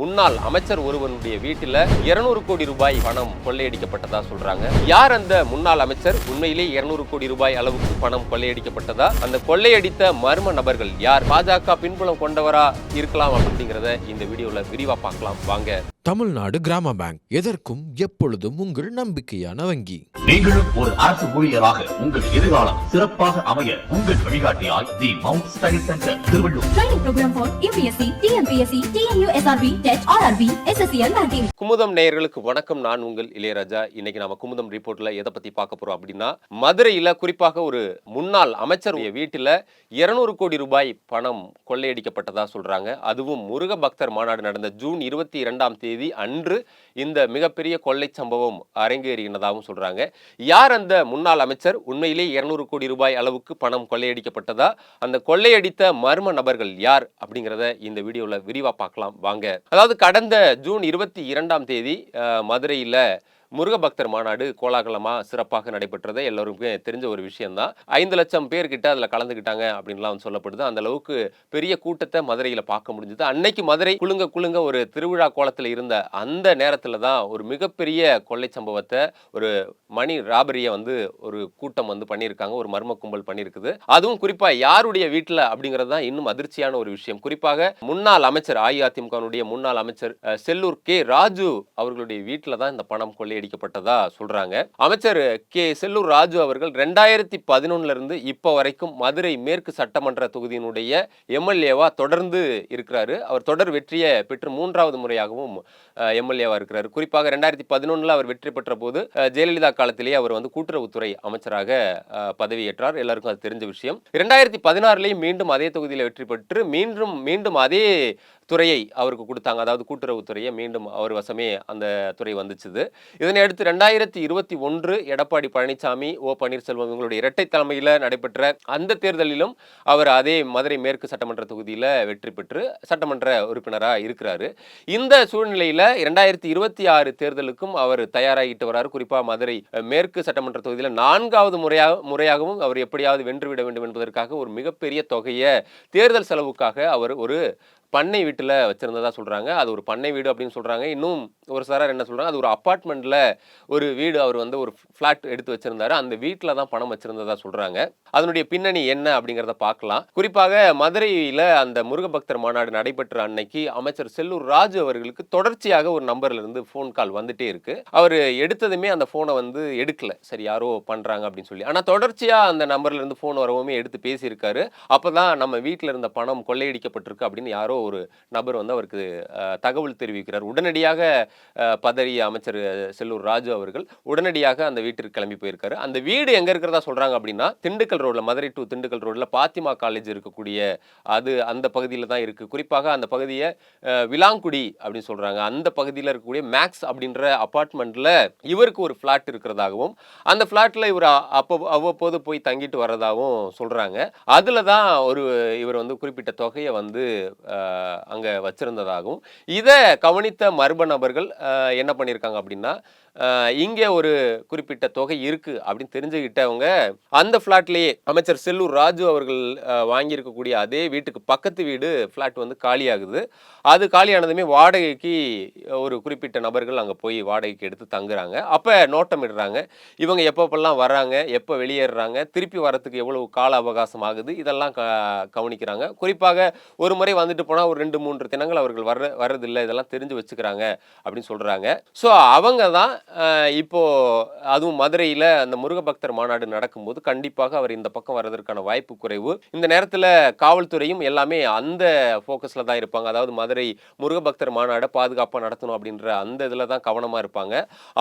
முன்னாள் அமைச்சர் ஒருவனுடைய வீட்டில் 200 கோடி ரூபாய் பணம் கொள்ளையடிக்கப்பட்டதா சொல்றாங்க. யார் அந்த முன்னாள் அமைச்சர்? உண்மையிலேயே 200 கோடி ரூபாய் அளவுக்கு பணம் கொள்ளையடிக்கப்பட்டதா? அந்த கொள்ளையடித்த மர்ம நபர்கள் யார்? பாஜக பின்புலம் கொண்டவரா இருக்கலாம் அப்படிங்கிறத இந்த வீடியோல விரிவா பார்க்கலாம் வாங்க. தமிழ்நாடு கிராம பேங்க், எதற்கும் எப்பொழுதும் உங்கள் நம்பிக்கையான வங்கி. நீங்களும் ஒரு அரசு ஊழியராக உங்கள் எதிர்காலம் சிறப்பாக அமைய உங்கள் வழிகாட்டியாய் the Mount Study Centre Tiruvallur. Training program for UPSC, TNPSC, TNU, SRB, TET, RRB, SSCL ranking. Kumudam நேயர்களுக்கு வணக்கம். நான் உங்கள் இளையராஜா. இன்னைக்கு நாம குமுதம் ரிப்போர்ட்ல எதை பத்தி பார்க்க போறோம் அப்படின்னா, மதுரையில குறிப்பாக ஒரு முன்னாள் அமைச்சர் வீட்டில் 200 கோடி ரூபாய் பணம் கொள்ளையடிக்கப்பட்டதா சொல்றாங்க. அதுவும் முருக பக்தர் மாநாடு நடந்த ஜூன் 22ஆம் தேதி அன்று இந்த மிகப்பெரிய கொள்ளை சம்பவம் அரங்கேறினதாகவும் சொல்றாங்க. யார் அந்த முன்னாள் அமைச்சர்? உண்மையிலேயே 200 கோடி ரூபாய் அளவுக்கு பணம் கொள்ளையடிக்கப்பட்டதா? அந்த கொள்ளையடித்த மர்ம நபர்கள் யார் அப்படிங்கிறத இந்த வீடியோல விரிவா பார்க்கலாம் வாங்க. அதாவது கடந்த ஜூன் 22ஆம் தேதி மதுரையில முருக பக்தர் மாநாடு கோலாகலமா சிறப்பாக நடைபெற்றதை எல்லோருக்குமே தெரிஞ்ச ஒரு விஷயம்தான். 5 லட்சம் பேர் கிட்ட அதில் கலந்துக்கிட்டாங்க அப்படின்லாம் சொல்லப்படுது. அந்த அளவுக்கு பெரிய கூட்டத்தை மதுரையில் பார்க்க முடிஞ்சது. அன்னைக்கு மதுரை குலுங்க ஒரு திருவிழா கோலத்தில் இருந்த அந்த நேரத்தில் தான் ஒரு மிகப்பெரிய கொள்ளை சம்பவத்தை, ஒரு மணி ராபரியை ஒரு கூட்டம் பண்ணியிருக்காங்க, ஒரு மர்ம கும்பல் பண்ணியிருக்குது. அதுவும் குறிப்பாக யாருடைய வீட்டில் அப்படிங்கிறது தான் இன்னும் அதிர்ச்சியான ஒரு விஷயம். குறிப்பாக முன்னாள் அமைச்சர், அஇஅதிமுகனுடைய முன்னாள் அமைச்சர் செல்லூர் கே ராஜு அவர்களுடைய வீட்டில் தான் இந்த பணம் கொள்ளையடிக்கப்பட்டதா சொல்றாங்க. அமைச்சர் கே செல்லூர் ராஜு அவர்கள் 2011 இருந்து இப்போ வரைக்கும் மதுரை மேற்கு சட்டமன்ற தொகுதியினுடைய எம்எல்ஏவா தொடர்ந்து இருக்கிறாரு. அவர் தொடர் வெற்றியை பெற்று 3வது முறையாகவும் எம்எல்ஏவா இருக்கிறார். குறிப்பாக 2011 அவர் வெற்றி பெற்ற போது ஜெயலலிதா காலத்திலேயே அவர் கூட்டுறவுத்துறை அமைச்சராக பதவியேற்றார். எல்லாருக்கும் அது தெரிஞ்ச விஷயம். 2016 மீண்டும் அதே தொகுதியில் வெற்றி பெற்று மீண்டும் அதே துறையை அவருக்கு கொடுத்தாங்க. அதாவது கூட்டுறவுத்துறையை மீண்டும் அவர் வசமே அந்த துறை வந்துச்சுது. இதனை அடுத்து 2021 எடப்பாடி பழனிசாமி, ஓ பன்னீர்செல்வம் இவங்களுடைய இரட்டை தலைமையில் நடைபெற்ற அந்த தேர்தலிலும் அவர் அதே மதுரை மேற்கு சட்டமன்ற தொகுதியில் வெற்றி பெற்று சட்டமன்ற உறுப்பினராக இருக்கிறாரு. இந்த சூழ்நிலையில் 2026 தேர்தலுக்கும் அவர் தயாராகிட்டு வராரு. குறிப்பாக மதுரை மேற்கு சட்டமன்ற தொகுதியில் 4வது முறையாகவும் அவர் எப்படியாவது வென்றுவிட வேண்டும் என்பதற்காக ஒரு மிகப்பெரிய தொகையை தேர்தல் செலவுக்காக அவர் ஒரு பண்ணை வீட்டில் வச்சிருந்ததா சொல்றாங்க. அது ஒரு பண்ணை வீடு அப்படின்னு சொல்றாங்க. இன்னும் ஒரு சாரார் என்ன சொல்றாங்க, அது ஒரு அப்பார்ட்மெண்ட்ல ஒரு வீடு, அவர் ஒரு பிளாட் எடுத்து வச்சிருந்தாரு. அந்த வீட்டில் தான் பணம் வச்சிருந்ததா சொல்றாங்க. அதனுடைய பின்னணி என்ன அப்படிங்கிறத பார்க்கலாம். குறிப்பாக மதுரையில அந்த முருக பக்தர் மாநாடு நடைபெற்ற அன்னைக்கு அமைச்சர் செல்லூர் ராஜு அவர்களுக்கு தொடர்ச்சியாக ஒரு நம்பர்ல இருந்து போன் கால் வந்துட்டே இருக்கு. அவர் எடுத்ததுமே அந்த போனை எடுக்கல, சரி யாரோ பண்றாங்க அப்படின்னு சொல்லி. ஆனா தொடர்ச்சியா அந்த நம்பர்ல இருந்து போன் வரவுமே எடுத்து பேசியிருக்காரு. அப்பதான் நம்ம வீட்டில் இருந்த பணம் கொள்ளையடிக்கப்பட்டிருக்கு அப்படின்னு யாரோ ஒரு நபர் அவருக்கு தகவல் தெரிவிக்கிறார். உடனடியாக பதறிய அமைச்சர் செல்லூர் ராஜு அவர்கள் உடனடியாக அந்த வீட்டிற்கு கிளம்பி போயிருக்காரு. அந்த வீடு எங்க இருக்கிறதா சொல்றாங்க அப்படின்னா, திண்டுக்கல் ரோட்ல, மதுரை டு திண்டுக்கல் ரோட்ல பாத்திமா காலேஜ் இருக்கக்கூடிய அந்த பகுதியில் தான் இருக்கு. குறிப்பாக அந்த பகுதியை விலாங்குடி அப்படின்னு சொல்றாங்க. அந்த பகுதியில் இருக்கக்கூடிய மேக்ஸ் அப்படின்ற அபார்ட்மெண்ட்ல இவருக்கு ஒரு பிளாட் இருக்கிறதாகவும், அந்த பிளாட்ல இவர் அவ்வப்போது போய் தங்கிட்டு வர்றதாகவும் சொல்றாங்க. அதுல தான் இவர் குறிப்பிட்ட தொகையை அங்க வச்சிருந்ததாகவும், இதை கவனித்த மர்ம நபர்கள் என்ன பண்ணியிருக்காங்க அப்படின்னா, இங்கே ஒரு குறிப்பிட்ட தொகை இருக்கு அப்படின்னு தெரிஞ்சுக்கிட்டவங்க அந்த பிளாட்லேயே அமைச்சர் செல்லூர் ராஜு அவர்கள் வாங்கியிருக்கக்கூடிய அதே வீட்டுக்கு பக்கத்து வீடு பிளாட் காலியாகுது. அது காலியானதுமே வாடகைக்கு ஒரு குறிப்பிட்ட நபர்கள் அங்கே போய் வாடகைக்கு எடுத்து தங்குறாங்க. அப்போ நோட்டமிடுறாங்க, இவங்க எப்பப்பெல்லாம் வர்றாங்க, எப்போ வெளியேறாங்க, திருப்பி வரத்துக்கு எவ்வளவு கால அவகாசம் ஆகுது, இதெல்லாம் கவனிக்கிறாங்க. குறிப்பாக ஒரு முறை வந்துட்டு போனால் ஒரு 2-3 தினங்கள் அவர்கள் வர்றதில்லை, இதெல்லாம் தெரிஞ்சு வச்சுக்கிறாங்க அப்படின்னு சொல்றாங்க. ஸோ அவங்க தான் இப்போ அதுவும் மதுரையில் அந்த முருக பக்தர் மாநாடு நடக்கும்போது கண்டிப்பாக அவர் இந்த பக்கம் வர்றதற்கான வாய்ப்பு குறைவு. இந்த நேரத்தில் காவல்துறையும் எல்லாமே அந்த ஃபோக்கஸில் தான் இருப்பாங்க. அதாவது மதுரை முருக பக்தர் மாநாடை பாதுகாப்பாக நடத்தணும் அப்படின்ற அந்த இதில் தான் கவனமாக இருப்பாங்க.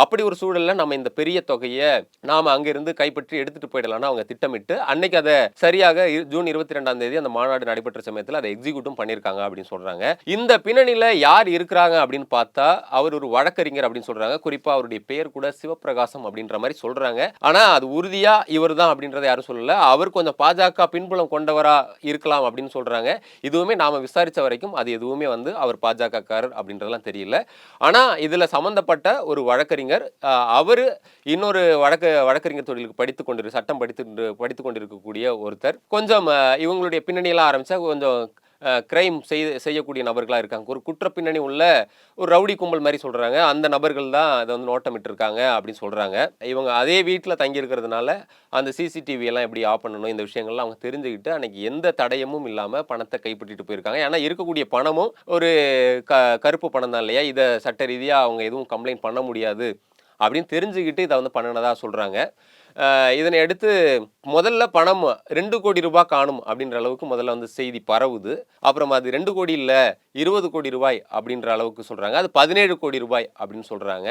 அப்படி ஒரு சூழலில் நம்ம இந்த பெரிய தொகையை நாம் அங்கிருந்து கைப்பற்றி எடுத்துகிட்டு போயிடலாம்னு அவங்க திட்டமிட்டு அன்னைக்கு அதை சரியாக ஜூன் 22ஆம் தேதி அந்த மாநாடு நடைபெற்ற சமயத்தில் அதை எக்ஸிக்யூட்டும் பண்ணியிருக்காங்க அப்படின்னு சொல்கிறாங்க. இந்த பின்னணியில் யார் இருக்கிறாங்க அப்படின்னு பார்த்தா, அவர் ஒரு வழக்கறிஞர் அப்படின்னு சொல்கிறாங்க. குறிப்பாக அவருடைய பேர் கூட சிவபிரகாசம் அப்படின்ற மாதிரி சொல்றாங்க. ஆனா அது உறுதியா இவர் தான் அப்படின்றத யாரும் சொல்லல. அவர் கொஞ்சம் பாஜக பின்புலம் கொண்டவரா இருக்கலாம் அப்படின்னு சொல்றாங்க. இதுவுமே நாம விசாரிச்ச வரைக்கும் அது எதுவுமே அவர் பாஜக காரர் அப்படின்றதெல்லாம் தெரியல. ஆனா இதுல சம்பந்தப்பட்ட ஒரு வழக்கறிஞர், அவரு இன்னொரு வழக்கறிஞர் தொழிலுக்கு சட்டம் படித்துக் கொண்டிருக்கக்கூடிய ஒருத்தர், கொஞ்சம் இவங்களுடைய பின்னணியெல்லாம் ஆரம்பிச்சா கொஞ்சம் கிரைம் செய்யக்கூடிய நபர்களாக இருக்காங்க. ஒரு குற்ற பின்னணி உள்ள ஒரு ரவுடி கும்பல் மாதிரி சொல்கிறாங்க. அந்த நபர்கள் தான் அதை வந்து நோட்டமிட்டிருக்காங்க அப்படின்னு சொல்கிறாங்க. இவங்க அதே வீட்டில் தங்கியிருக்கிறதுனால அந்த சிசிடிவி எல்லாம் எப்படி ஆஃப் பண்ணணும், இந்த விஷயங்கள்லாம் அவங்க தெரிஞ்சுக்கிட்டு அன்னைக்கு எந்த தடயமும் இல்லாமல் பணத்தை கைப்பற்றிட்டு போயிருக்காங்க. ஏன்னா இருக்கக்கூடிய பணமும் ஒரு கருப்பு பணம் தான் இல்லையா, இதை சட்ட ரீதியாக அவங்க எதுவும் கம்ப்ளைண்ட் பண்ண முடியாது அப்படின்னு தெரிஞ்சுக்கிட்டு இதை வந்து பண்ணினதா சொல்கிறாங்க. இதனை அடுத்து முதல்ல பணம் 2 கோடி ரூபாய் காணும் அப்படின்ற அளவுக்கு முதல்ல வந்து செய்தி பரவுது. அப்புறம் அது 2 கோடி இல்லை 20 கோடி ரூபாய் அப்படின்ற அளவுக்கு சொல்கிறாங்க. அது 17 கோடி ரூபாய் அப்படின்னு சொல்கிறாங்க.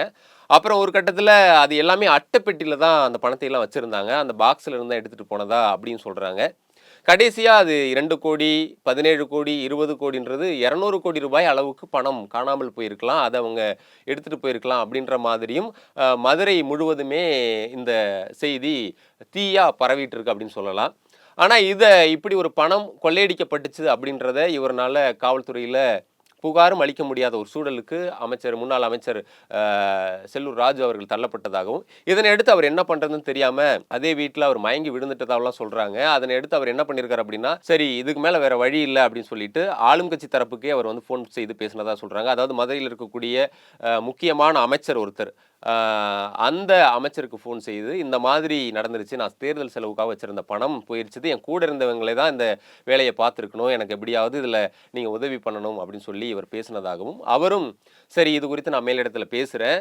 அப்புறம் ஒரு கட்டத்தில் அது எல்லாமே அட்டைப்பெட்டியில் தான் அந்த பணத்தை எல்லாம் வச்சுருந்தாங்க. அந்த பாக்ஸில் இருந்தால் எடுத்துகிட்டு போனதா அப்படின்னு சொல்கிறாங்க. கடைசியாக அது 2 கோடி 17 கோடி 20 கோடின்றது 200 கோடி ரூபாய் அளவுக்கு பணம் காணாமல் போயிருக்கலாம், அதை அவங்க எடுத்துகிட்டு போயிருக்கலாம் அப்படின்ற மாதிரியும் மதுரை முழுவதுமே இந்த செய்தி தீயா பரவிட்டு இருக்கு அப்படின்னு சொல்லலாம். ஆனால் இப்படி ஒரு பணம் கொள்ளையடிக்கப்பட்டுச்சு அப்படின்றத இவரால் காவல்துறையில் புகாரும் அளிக்க முடியாத ஒரு சூழலுக்கு முன்னாள் அமைச்சர் செல்லூர் ராஜு அவர்கள் தள்ளப்பட்டதாகவும், இதனை அடுத்து அவர் என்ன பண்றதுன்னு தெரியாம அதே வீட்டில் அவர் மயங்கி விழுந்துட்டதாவெல்லாம் சொல்றாங்க. அதனை அடுத்து அவர் என்ன பண்ணியிருக்காரு அப்படின்னா, சரி இதுக்கு மேல வேற வழி இல்லை அப்படின்னு சொல்லிட்டு ஆளும் கட்சி தரப்புக்கே அவர் வந்து ஃபோன் செய்து பேசினதா சொல்றாங்க. அதாவது மதுரையில் இருக்கக்கூடிய முக்கியமான அமைச்சர் ஒருத்தர், அந்த அமைச்சருக்கு ஃபோன் செய்து இந்த மாதிரி நடந்துருச்சு, நான் தேர்தல் செலவுக்காக வச்சிருந்த பணம் போயிருச்சுது, என் கூட இருந்தவங்களே தான் இந்த வேலையை பார்த்துருக்கணும், எனக்கு எப்படியாவது இதில் நீங்கள் உதவி பண்ணணும் அப்படின்னு சொல்லி இவர் பேசினதாகவும், அவரும் சரி இது குறித்து நான் மேலிடத்தில் பேசுகிறேன்,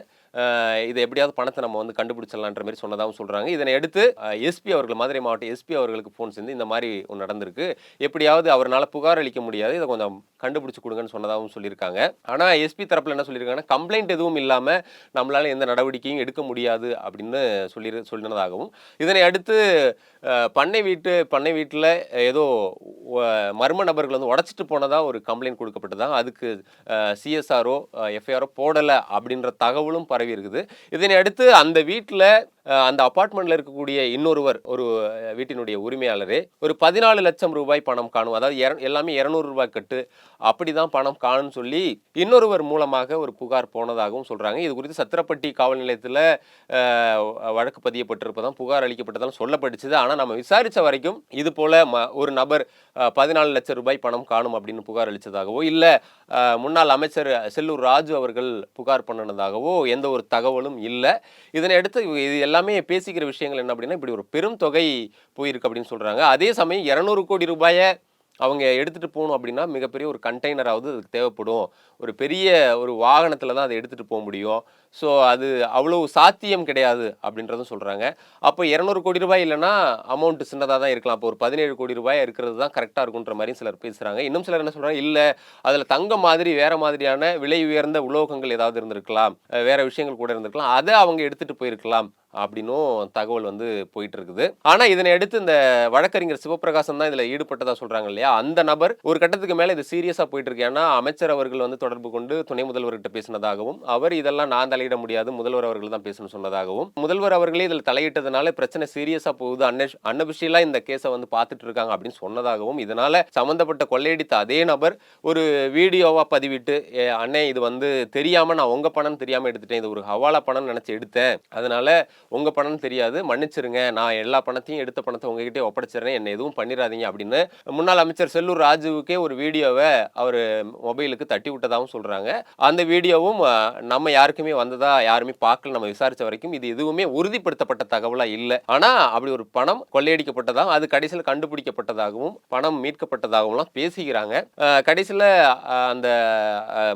இதை எப்படியாவது பணத்தை நம்ம வந்து கண்டுபிடிச்சிடலான்ற மாதிரி சொன்னதாகவும் சொல்கிறாங்க. இதனை அடுத்து எஸ்பி அவர்கள், மதுரை மாவட்ட எஸ்பி அவர்களுக்கு ஃபோன் செஞ்சு இந்த மாதிரி ஒன்று நடந்திருக்கு, எப்படியாவது அவரால் புகார் அளிக்க முடியாது, இதை கொஞ்சம் கண்டுபிடிச்சு கொடுங்கன்னு சொன்னதாகவும் சொல்லியிருக்காங்க. ஆனால் எஸ்பி தரப்பில் என்ன சொல்லியிருக்காங்கன்னா, கம்ப்ளைண்ட் எதுவும் இல்லாமல் நம்மளால் எந்த நடவடிக்கையும் எடுக்க முடியாது அப்படின்னு சொல்லினதாகவும், இதனை அடுத்து பண்ணை வீட்டில் ஏதோ மர்ம நபர்கள் வந்து உடச்சிட்டு போனதாக ஒரு கம்ப்ளைண்ட் கொடுக்கப்பட்டதாக, அதுக்கு சிஎஸ்ஆரோ எஃப்ஐஆரோ போடலை அப்படின்ற தகவலும் பரவி இருக்குது. இதனை அடுத்து அந்த வீட்டில் அந்த அபார்ட்மெண்ட்ல இருக்கக்கூடிய இன்னொருவர், ஒரு வீட்டினுடைய உரிமையாளரே ஒரு 14 லட்சம் ரூபாய் பணம் காணும், அதாவது எல்லாமே 200 ரூபாய் கட்டு, அப்படிதான் பணம் காணும்னு சொல்லி இன்னொருவர் மூலமாக ஒரு புகார் போனதாகவும் சொல்றாங்க. இது குறித்து சத்திரப்பட்டி காவல் நிலையத்தில் வழக்கு பதியப்பட்டிருப்பதாம், புகார் அளிக்கப்பட்டதாலும் சொல்லப்பட்டுச்சுது. ஆனால் நம்ம விசாரித்த வரைக்கும் இது போல ஒரு நபர் 14 லட்சம் ரூபாய் பணம் காணும் அப்படின்னு புகார் அளித்ததாகவோ, இல்லை முன்னாள் அமைச்சர் செல்லூர் ராஜு அவர்கள் புகார் பண்ணினதாகவோ எந்த ஒரு தகவலும் இல்லை. இதனை அடுத்து இது எல்லாமே பேசிக்கிற விஷயங்கள் என்ன அப்படின்னா, இப்படி ஒரு பெரும் தொகை போயிருக்கு அப்படின்னு சொல்றாங்க. அதே சமயம் 200 கோடி ரூபாயை அவங்க எடுத்துகிட்டு போகணும் அப்படின்னா மிகப்பெரிய ஒரு கண்டெய்னராவது அதுக்கு தேவைப்படும், ஒரு பெரிய ஒரு வாகனத்தில் தான் அதை எடுத்துகிட்டு போக முடியும், ஸோ அது அவ்வளவு சாத்தியம் கிடையாது அப்படின்றதும் சொல்கிறாங்க. அப்போ 200 கோடி ரூபாய் இல்லைன்னா அமௌண்ட்டு சின்னதாக தான் இருக்கலாம், அப்போ ஒரு 17 கோடி ரூபாய் இருக்கிறது தான் கரெக்டாக இருக்குன்ற மாதிரி சிலர் பேசுகிறாங்க. இன்னும் சிலர் என்ன சொல்கிறாங்க, இல்லை அதில் தங்கம் மாதிரி வேறு மாதிரியான விலை உயர்ந்த உலோகங்கள் ஏதாவது இருந்திருக்கலாம், வேறு விஷயங்கள் கூட இருந்திருக்கலாம், அதை அவங்க எடுத்துகிட்டு போயிருக்கலாம் அப்படின்னும் தகவல் வந்து போயிட்டு இருக்குது. ஆனால் இதனை அடுத்து இந்த வழக்கறிஞர் சிவபிரகாசம் தான் இதில் ஈடுபட்டதாக சொல்கிறாங்க இல்லையா, அந்த நபர் ஒரு கட்டத்துக்கு மேலே இது சீரியஸாக போயிட்டு இருக்கு. ஏன்னா அமைச்சர் அவர்கள் வந்து தொடர்பு கொண்டு துணை முதல்வர்கிட்ட பேசினதாகவும், அவர் இதெல்லாம் நான் தலையிட முடியாது, முதல்வர் அவர்கள் தான் பேசணும் சொன்னதாகவும், முதல்வர் அவர்களே இதில் தலையிட்டதுனால பிரச்சனை சீரியஸாக போகுது, அன்னபிஷியலாக இந்த கேஸை வந்து பார்த்துட்டு இருக்காங்க அப்படின்னு சொன்னதாகவும், இதனால சம்மந்தப்பட்ட கொள்ளையடித்த அதே நபர் ஒரு வீடியோவாக பதிவிட்டு, அண்ணே இது வந்து தெரியாமல் நான் உங்கள் பணம் தெரியாமல் எடுத்துட்டேன், இது ஒரு ஹவாலா பணம் நினச்சி எடுத்தேன், அதனால உங்க பணம் தெரியாது, மன்னிச்சிருங்க, நான் எல்லா பணத்தையும் எடுத்த பணத்தை உங்ககிட்டே ஒப்படைச்சிடுறேன், என்ன எதுவும் பண்ணிடாதீங்க அப்படின்னு முன்னாள் அமைச்சர் செல்லூர் ராஜுவுக்கே ஒரு வீடியோவை அவர் மொபைலுக்கு தட்டி விட்டதாகவும் சொல்றாங்க. அந்த வீடியோவும் நம்ம யாருக்குமே வந்ததா யாருமே பார்க்கல, நம்ம விசாரிச்ச வரைக்கும் இது எதுவுமே உறுதிப்படுத்தப்பட்ட தகவலா இல்லை. ஆனா அப்படி ஒரு பணம் கொள்ளையடிக்கப்பட்டதாகவும் அது கடைசியில் கண்டுபிடிக்கப்பட்டதாகவும் பணம் மீட்கப்பட்டதாகவும் பேசிக்கிறாங்க. கடைசியில் அந்த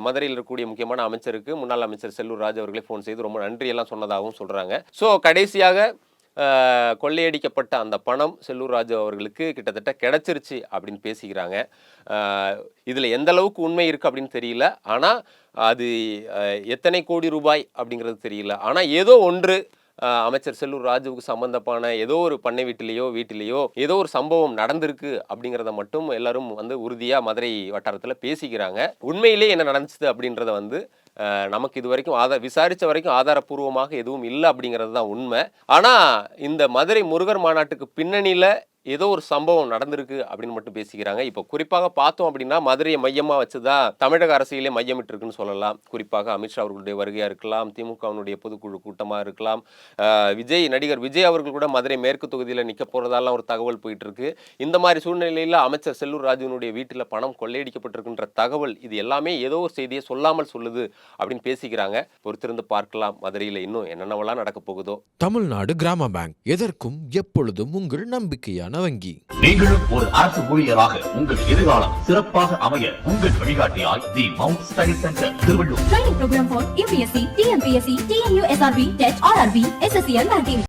மதுரையில் இருக்கக்கூடிய முக்கியமான அமைச்சருக்கு முன்னாள் அமைச்சர் செல்லூர் ராஜு அவர்களே ஃபோன் செய்து ரொம்ப நன்றி எல்லாம் சொன்னதாகவும் சொல்றாங்க. ஸோ கடைசியாக கொள்ளையடிக்கப்பட்ட அந்த பணம் செல்லூர் ராஜு அவர்களுக்கு கிட்டத்தட்ட கிடைச்சிருச்சு அப்படின்னு பேசிக்கிறாங்க. இதில் எந்த அளவுக்கு உண்மை இருக்குது அப்படின்னு தெரியல, ஆனால் அது எத்தனை கோடி ரூபாய் அப்படிங்கிறது தெரியல. ஆனால் ஏதோ ஒன்று அமைச்சர் செல்லூர் ராஜுவுக்கு சம்பந்தமான ஏதோ ஒரு பண்ணை வீட்டிலேயோ ஏதோ ஒரு சம்பவம் நடந்திருக்கு அப்படிங்கிறத மட்டும் எல்லாரும் வந்து உறுதியாக மதுரை வட்டாரத்தில் பேசிக்கிறாங்க. உண்மையிலே என்ன நடந்துச்சு அப்படின்றத வந்து நமக்கு இது வரைக்கும் விசாரித்த வரைக்கும் ஆதாரப்பூர்வமாக எதுவும் இல்லை அப்படிங்கிறது தான் உண்மை. ஆனால் இந்த மதுரை முருகர் மாநாட்டுக்கு பின்னணியில் ஏதோ ஒரு சம்பவம் நடந்திருக்கு அப்படின்னு மட்டும் பேசிக்கிறாங்க. இப்போ குறிப்பாக பார்த்தோம் அப்படின்னா மதுரையை மையமாக வச்சுதான் தமிழக அரசியலே மையமிட்டு இருக்குன்னு சொல்லலாம். குறிப்பாக அமித்ஷா அவர்களுடைய வருகையாக இருக்கலாம், திமுகவினுடைய பொதுக்குழு கூட்டமாக இருக்கலாம், நடிகர் விஜய் அவர்கள் கூட மதுரை மேற்கு தொகுதியில் நிற்க போறதாலாம் ஒரு தகவல் போயிட்டு இருக்கு. இந்த மாதிரி சூழ்நிலையில் அமைச்சர் செல்லூர் ராஜுவினுடைய வீட்டில் பணம் கொள்ளையடிக்கப்பட்டிருக்கின்ற தகவல் இது எல்லாமே ஏதோ ஒரு செய்தியை சொல்லாமல் சொல்லுது அப்படின்னு பேசிக்கிறாங்க. பொறுத்திருந்து பார்க்கலாம் மதுரையில் இன்னும் என்னென்னவெல்லாம் நடக்க போகுதோ. தமிழ்நாடு கிராம பேங்க் எதற்கும் எப்பொழுதும் உங்கள் நம்பிக்கையான வங்கி. நீங்களும் ஒரு அரசு ஊழியராக உங்கள் எதிர்காலம் சிறப்பாக அமைய உங்கள் வழிகாட்டியாய் the Mount Study Centre Tiruvallur. Training program for UPSC, TNPSC, TNU SRB, TET, RRB, SSCL banking.